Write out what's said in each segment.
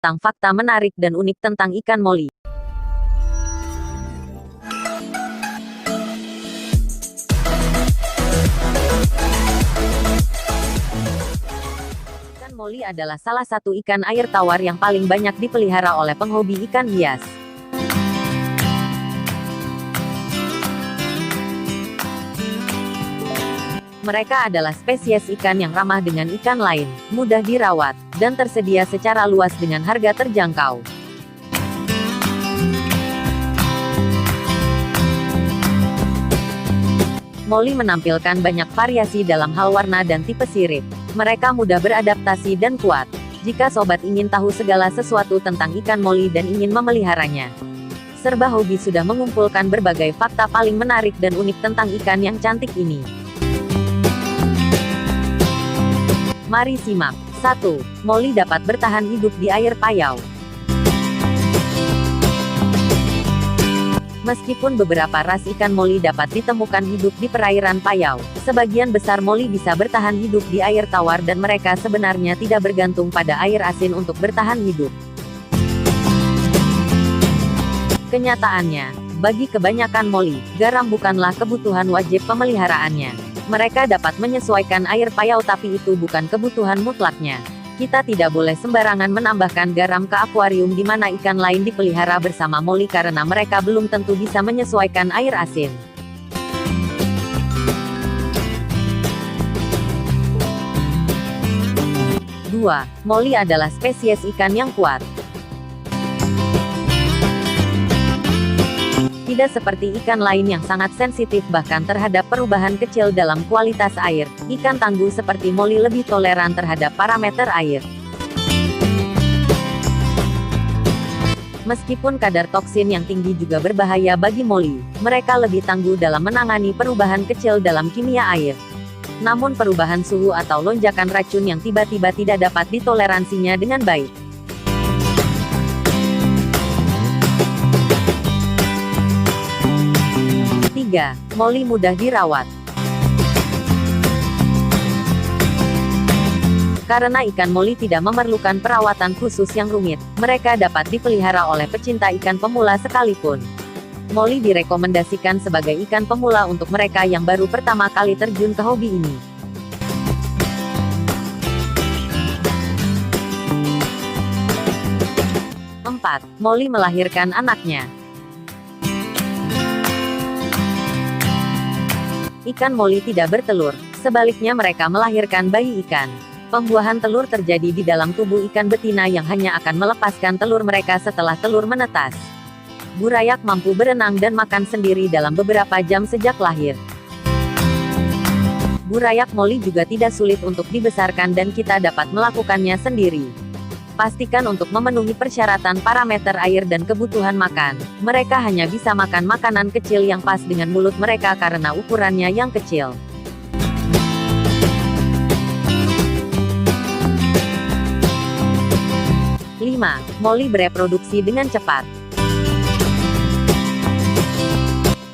tentang fakta menarik dan unik tentang ikan Molly. Ikan Molly adalah salah satu ikan air tawar yang paling banyak dipelihara oleh penghobi ikan hias. Mereka adalah spesies ikan yang ramah dengan ikan lain, mudah dirawat, dan tersedia secara luas dengan harga terjangkau. Molly menampilkan banyak variasi dalam hal warna dan tipe sirip. Mereka mudah beradaptasi dan kuat. Jika sobat ingin tahu segala sesuatu tentang ikan Molly dan ingin memeliharanya, Serba Hobi sudah mengumpulkan berbagai fakta paling menarik dan unik tentang ikan yang cantik ini. Mari simak. 1. Molly dapat bertahan hidup di air payau. Meskipun beberapa ras ikan Molly dapat ditemukan hidup di perairan payau, sebagian besar Molly bisa bertahan hidup di air tawar dan mereka sebenarnya tidak bergantung pada air asin untuk bertahan hidup. Kenyataannya, bagi kebanyakan Molly, garam bukanlah kebutuhan wajib pemeliharaannya. Mereka dapat menyesuaikan air payau tapi itu bukan kebutuhan mutlaknya. Kita tidak boleh sembarangan menambahkan garam ke akuarium di mana ikan lain dipelihara bersama Molly karena mereka belum tentu bisa menyesuaikan air asin. Dua, Molly adalah spesies ikan yang kuat. Tidak seperti ikan lain yang sangat sensitif bahkan terhadap perubahan kecil dalam kualitas air, ikan tangguh seperti Molly lebih toleran terhadap parameter air. Meskipun kadar toksin yang tinggi juga berbahaya bagi Molly, mereka lebih tangguh dalam menangani perubahan kecil dalam kimia air. Namun perubahan suhu atau lonjakan racun yang tiba-tiba tidak dapat ditoleransinya dengan baik. 3. Molly mudah dirawat. Karena ikan Molly tidak memerlukan perawatan khusus yang rumit, mereka dapat dipelihara oleh pecinta ikan pemula sekalipun. Molly direkomendasikan sebagai ikan pemula untuk mereka yang baru pertama kali terjun ke hobi ini. 4. Molly melahirkan anaknya. Ikan Molly tidak bertelur, sebaliknya mereka melahirkan bayi ikan. Pembuahan telur terjadi di dalam tubuh ikan betina yang hanya akan melepaskan telur mereka setelah telur menetas. Burayak mampu berenang dan makan sendiri dalam beberapa jam sejak lahir. Burayak Molly juga tidak sulit untuk dibesarkan dan kita dapat melakukannya sendiri. Pastikan untuk memenuhi persyaratan parameter air dan kebutuhan makan. Mereka hanya bisa makan makanan kecil yang pas dengan mulut mereka karena ukurannya yang kecil. Lima, Molly bereproduksi dengan cepat.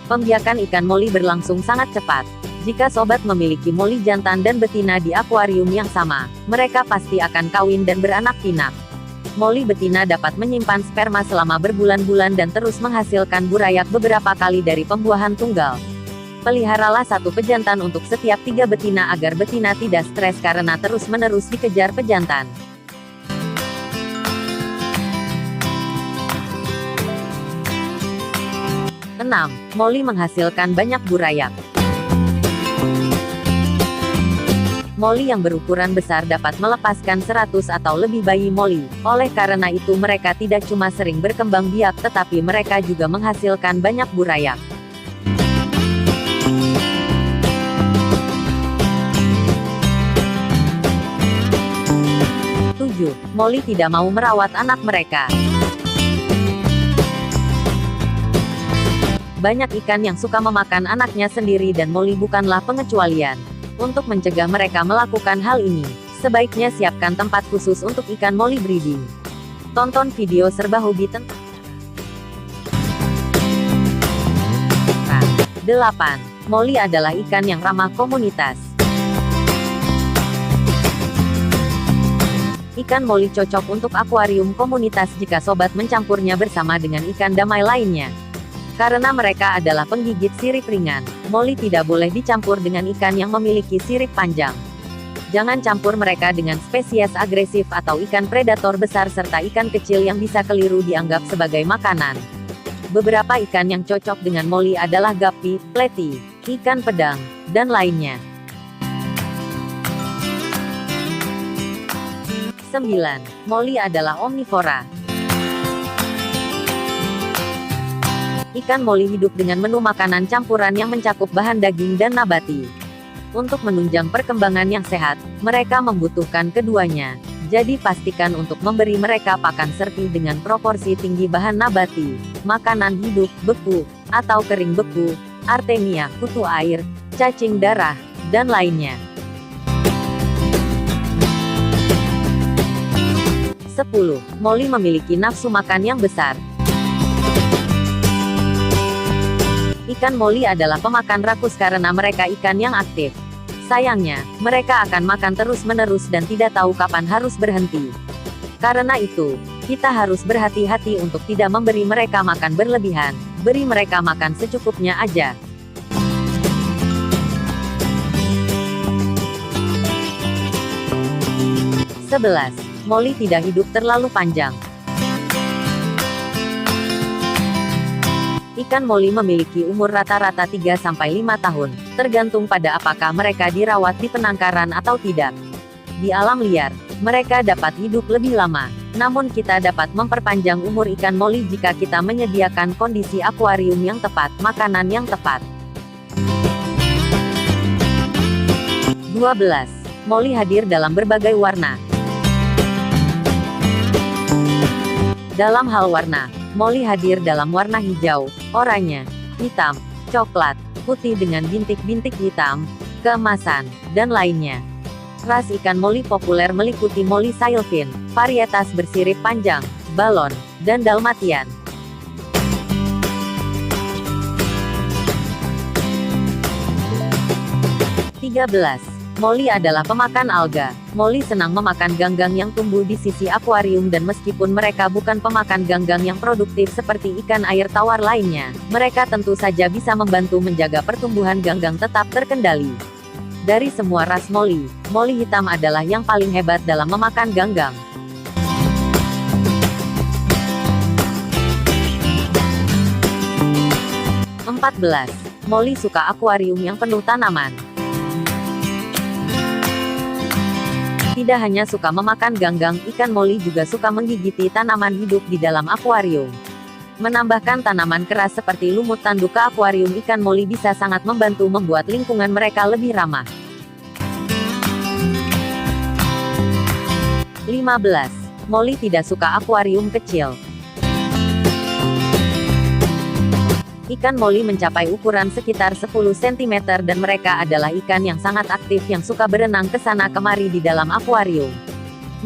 Pembiakan ikan Molly berlangsung sangat cepat. Jika sobat memiliki Molly jantan dan betina di akuarium yang sama, mereka pasti akan kawin dan beranak pinak. Molly betina dapat menyimpan sperma selama berbulan-bulan dan terus menghasilkan burayak beberapa kali dari pembuahan tunggal. Peliharalah satu pejantan untuk setiap 3 betina agar betina tidak stres karena terus-menerus dikejar pejantan. 6. Molly menghasilkan banyak burayak. Molly yang berukuran besar dapat melepaskan 100 atau lebih bayi Molly. Oleh karena itu mereka tidak cuma sering berkembang biak tetapi mereka juga menghasilkan banyak burayak. 7. Molly tidak mau merawat anak mereka. Banyak ikan yang suka memakan anaknya sendiri dan Molly bukanlah pengecualian. Untuk mencegah mereka melakukan hal ini, sebaiknya siapkan tempat khusus untuk ikan Molly breeding. Tonton video Serba Hobi tentang 8. Molly adalah ikan yang ramah komunitas. Ikan moli cocok untuk akuarium komunitas jika sobat mencampurnya bersama dengan ikan damai lainnya. Karena mereka adalah penggigit sirip ringan, moli tidak boleh dicampur dengan ikan yang memiliki sirip panjang. Jangan campur mereka dengan spesies agresif atau ikan predator besar serta ikan kecil yang bisa keliru dianggap sebagai makanan. Beberapa ikan yang cocok dengan moli adalah gapi, pleti, ikan pedang, dan lainnya. 9. Moli adalah omnivora. Ikan moli hidup dengan menu makanan campuran yang mencakup bahan daging dan nabati. Untuk menunjang perkembangan yang sehat, mereka membutuhkan keduanya. Jadi pastikan untuk memberi mereka pakan serpi dengan proporsi tinggi bahan nabati, makanan hidup, beku, atau kering beku, artemia, kutu air, cacing darah, dan lainnya. 10. Moli memiliki nafsu makan yang besar. Ikan moli adalah pemakan rakus karena mereka ikan yang aktif. Sayangnya, mereka akan makan terus-menerus dan tidak tahu kapan harus berhenti. Karena itu, kita harus berhati-hati untuk tidak memberi mereka makan berlebihan. Beri mereka makan secukupnya aja. 11. Moli tidak hidup terlalu panjang. Ikan moli memiliki umur rata-rata 3-5 tahun, tergantung pada apakah mereka dirawat di penangkaran atau tidak. Di alam liar, mereka dapat hidup lebih lama, namun kita dapat memperpanjang umur ikan moli jika kita menyediakan kondisi akuarium yang tepat, makanan yang tepat. 12. Moli hadir dalam berbagai warna. Dalam hal warna, moli hadir dalam warna hijau, oranye, hitam, coklat, putih dengan bintik-bintik hitam, keemasan, dan lainnya. Ras ikan moli populer meliputi moli sailfin, varietas bersirip panjang, balon, dan dalmatian. 13. Moli adalah pemakan alga. Moli senang memakan ganggang yang tumbuh di sisi akuarium dan meskipun mereka bukan pemakan ganggang yang produktif seperti ikan air tawar lainnya, mereka tentu saja bisa membantu menjaga pertumbuhan ganggang tetap terkendali. Dari semua ras moli, moli hitam adalah yang paling hebat dalam memakan ganggang. 14. Moli suka akuarium yang penuh tanaman. Tidak hanya suka memakan ganggang, ikan moli juga suka menggigiti tanaman hidup di dalam akuarium. Menambahkan tanaman keras seperti lumut tanduk ke akuarium ikan moli bisa sangat membantu membuat lingkungan mereka lebih ramah. 15. Moli tidak suka akuarium kecil. Ikan moli mencapai ukuran sekitar 10 cm dan mereka adalah ikan yang sangat aktif yang suka berenang ke sana kemari di dalam akuarium.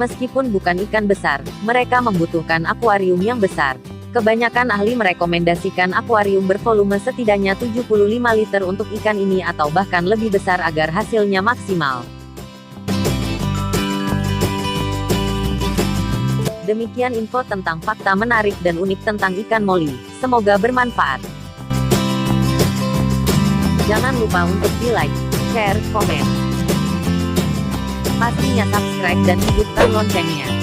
Meskipun bukan ikan besar, mereka membutuhkan akuarium yang besar. Kebanyakan ahli merekomendasikan akuarium bervolume setidaknya 75 liter untuk ikan ini atau bahkan lebih besar agar hasilnya maksimal. Demikian info tentang fakta menarik dan unik tentang ikan moli. Semoga bermanfaat. Jangan lupa untuk di-like, share, komen. Pastinya subscribe dan hidupkan loncengnya.